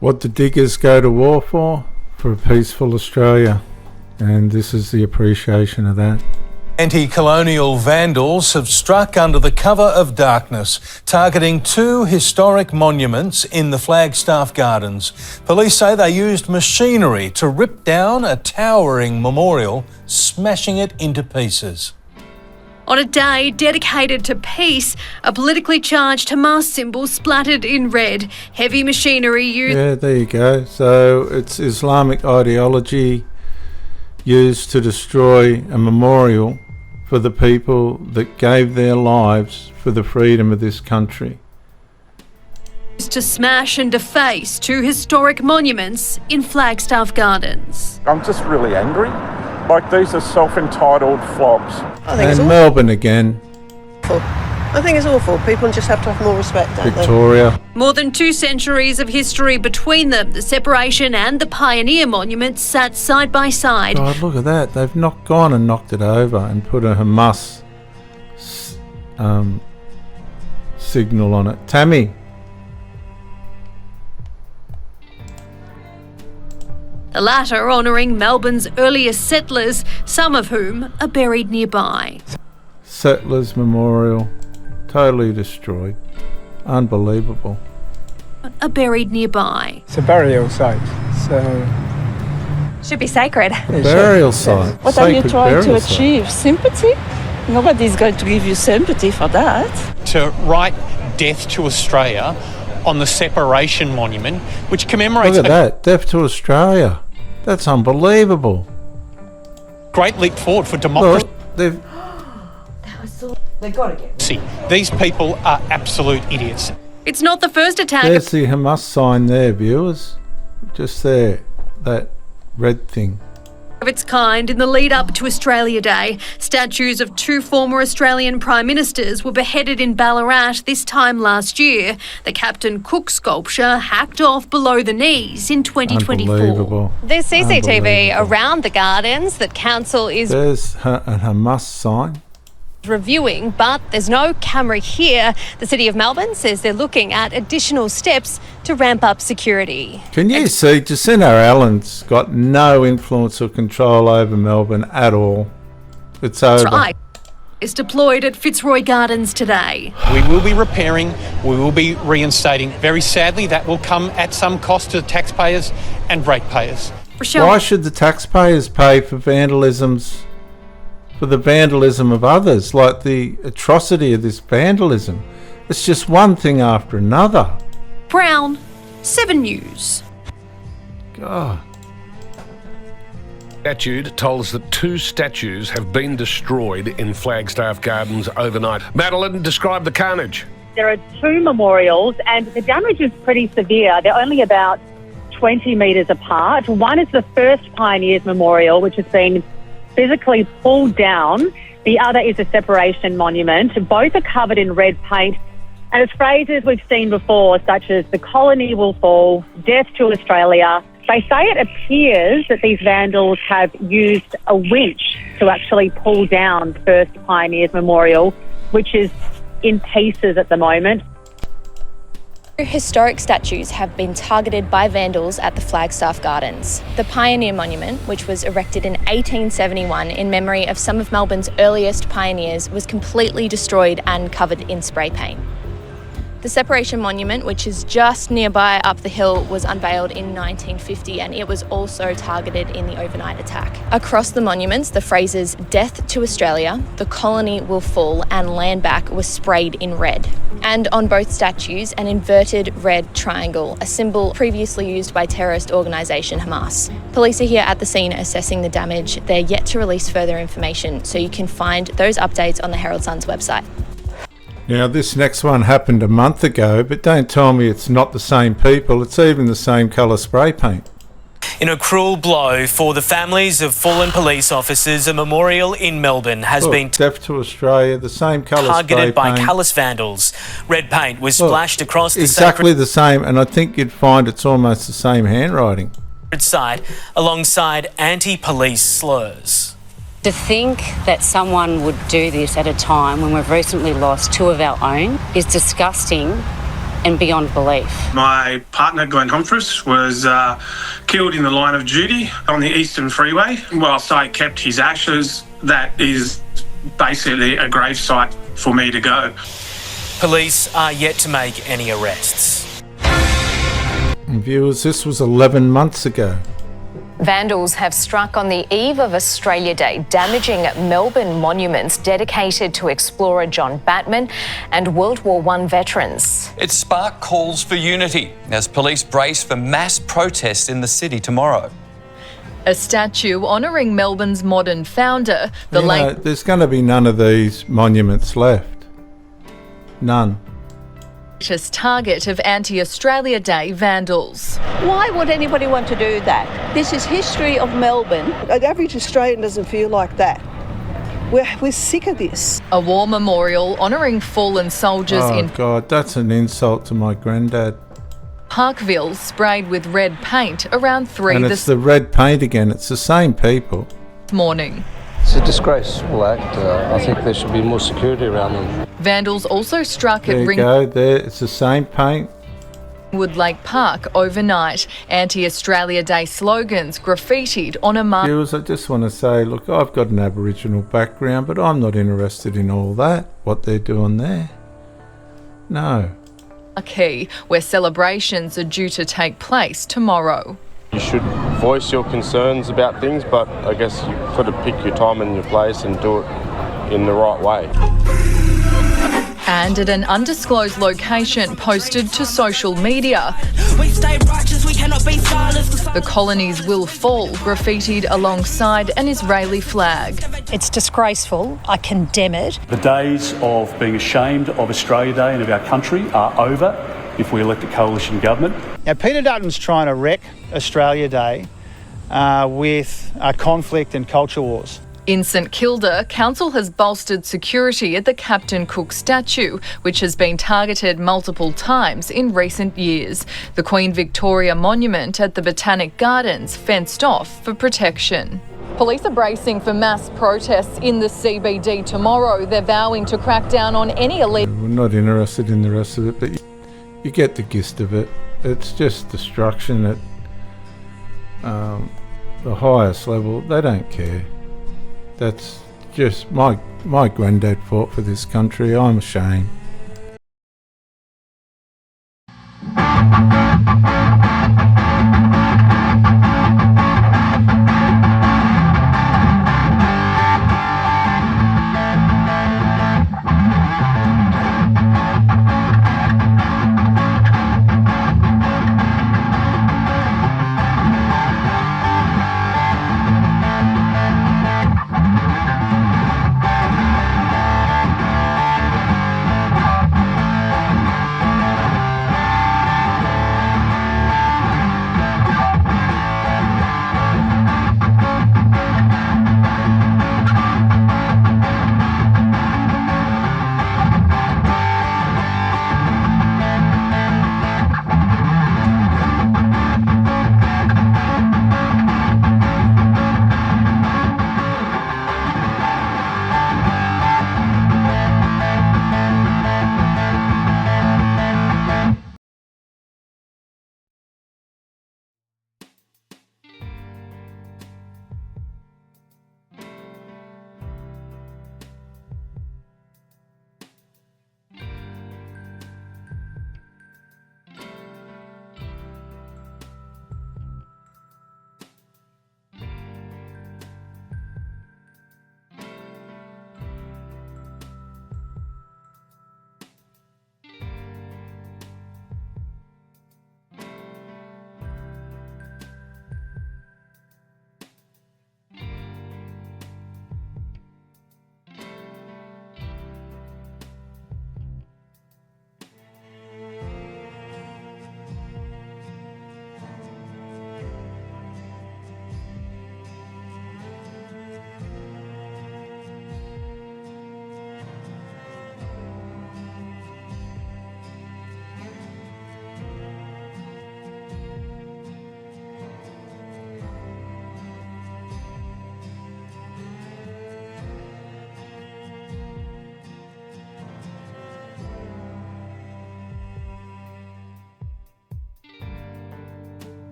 What the diggers go to war for? For a peaceful Australia. And this is the appreciation of that. Anti-colonial vandals have struck under the cover of darkness, targeting 2 historic monuments in the Flagstaff Gardens. Police say they used machinery to rip down a towering memorial, smashing it into pieces. On a day dedicated to peace, a politically charged Hamas symbol splattered in red. Heavy machinery used... Yeah, there you go. So it's Islamic ideology used to destroy a memorial for the people that gave their lives for the freedom of this country. To smash and deface 2 historic monuments in Flagstaff Gardens. I'm just really angry. Like, these are self-entitled flops. And Melbourne again. I think it's awful. People just have to have more respect, don't Victoria. More than 2 centuries of history between them. The Separation and the Pioneer monuments sat side by side. God, look at that. They've gone and knocked it over and put a Hamas signal on it. Tammy. The latter honouring Melbourne's earliest settlers, some of whom are buried nearby. Settlers Memorial, totally destroyed. Unbelievable. Are buried nearby. It's a burial site, so... Should be sacred. Burial site. What are you trying to achieve? Sympathy? Nobody's going to give you sympathy for that. To write Death to Australia on the Separation Monument, which commemorates... Look at that, Death to Australia. That's unbelievable. Great leap forward for democracy. Look, They've got to get... These people are absolute idiots. It's not the first attack... There's the Hamas sign there, viewers. Just there, that red thing. ...of its kind in the lead-up to Australia Day. Statues of 2 former Australian Prime Ministers were beheaded in Ballarat this time last year. The Captain Cook sculpture hacked off below the knees in 2024. Unbelievable. There's CCTV around the gardens that council is... There's a Hamas sign. ...reviewing, but there's no camera here. The City of Melbourne says they're looking at additional steps to ramp up security. Can you see Jacinda Allen's got no influence or control over Melbourne at all? It's over. Is deployed at Fitzroy Gardens today. We will be repairing, we will be reinstating. Very sadly, that will come at some cost to taxpayers and ratepayers. Why should the taxpayers pay for vandalisms? For the vandalism of others, like the atrocity of this vandalism. It's just one thing after another. Brown, 7 News. God. Statute tells that 2 statues have been destroyed in Flagstaff Gardens overnight. Madeline, describe the carnage. There are 2 memorials and the damage is pretty severe. They're only about 20 metres apart. One is the first Pioneers Memorial, which has been physically pulled down. The other is a Separation Monument. Both are covered in red paint. And it's phrases we've seen before, such as the colony will fall, death to Australia. They say it appears that these vandals have used a winch to actually pull down First Pioneers Memorial, which is in pieces at the moment. Historic statues have been targeted by vandals at the Flagstaff Gardens. The Pioneer Monument, which was erected in 1871 in memory of some of Melbourne's earliest pioneers, was completely destroyed and covered in spray paint. The Separation Monument, which is just nearby up the hill, was unveiled in 1950 and it was also targeted in the overnight attack. Across the monuments, the phrases "Death to Australia," "The colony will fall," and "Land back" were sprayed in red. And on both statues, an inverted red triangle, a symbol previously used by terrorist organisation Hamas. Police are here at the scene assessing the damage. They're yet to release further information, so you can find those updates on the Herald Sun's website. Now, this next one happened a month ago, but don't tell me it's not the same people. It's even the same colour spray paint. In a cruel blow for the families of fallen police officers, a memorial in Melbourne has been Deaf to Australia, the same colour targeted by paint. callous vandals. Red paint was splashed across the exactly the same, and I think you'd find it's almost the same handwriting. sacred site alongside anti-police slurs. To think that someone would do this at a time when we've recently lost two of our own is disgusting and beyond belief. My partner, Glenn Humphries, was killed in the line of duty on the Eastern Freeway. Whilst I kept his ashes, that is basically a gravesite for me to go. Police are yet to make any arrests. And viewers, this was 11 months ago. Vandals have struck on the eve of Australia Day, damaging Melbourne monuments dedicated to explorer John Batman and World War I veterans. It sparked calls for unity as police brace for mass protests in the city tomorrow. A statue honouring Melbourne's modern founder, the late... There's going to be none of these monuments left. None. Target of anti-Australia Day vandals. Why would anybody want to do that? This is history of Melbourne. An average Australian doesn't feel like that. We're sick of this. A war memorial honouring fallen soldiers in... Oh God, that's an insult to my granddad. Parkville sprayed with red paint around 3 and it's the red paint again, it's the same people. Morning. It's a disgraceful act. I think there should be more security around them. Vandals also struck There at you go, there, it's the same paint. Woodlake Park overnight. Anti-Australia Day slogans graffitied on a mark. Viewers, I just want to say, look, I've got an Aboriginal background, but I'm not interested in all that, what they're doing there. No. Key, where celebrations are due to take place tomorrow. You should voice your concerns about things, but I guess you've got to pick your time and your place and do it in the right way. And at an undisclosed location posted to social media, the colonies will fall, graffitied alongside an Israeli flag. It's disgraceful. I condemn it. The days of being ashamed of Australia Day and of our country are over if we elect a coalition government. Now, Peter Dutton's trying to wreck Australia Day with conflict and culture wars. In St Kilda, council has bolstered security at the Captain Cook statue, which has been targeted multiple times in recent years. The Queen Victoria monument at the Botanic Gardens fenced off for protection. Police are bracing for mass protests in the CBD tomorrow. They're vowing to crack down on any illegal... We're not interested in the rest of it, but you get the gist of it. It's just destruction at the highest level. They don't care. That's just my granddad fought for this country. I'm ashamed.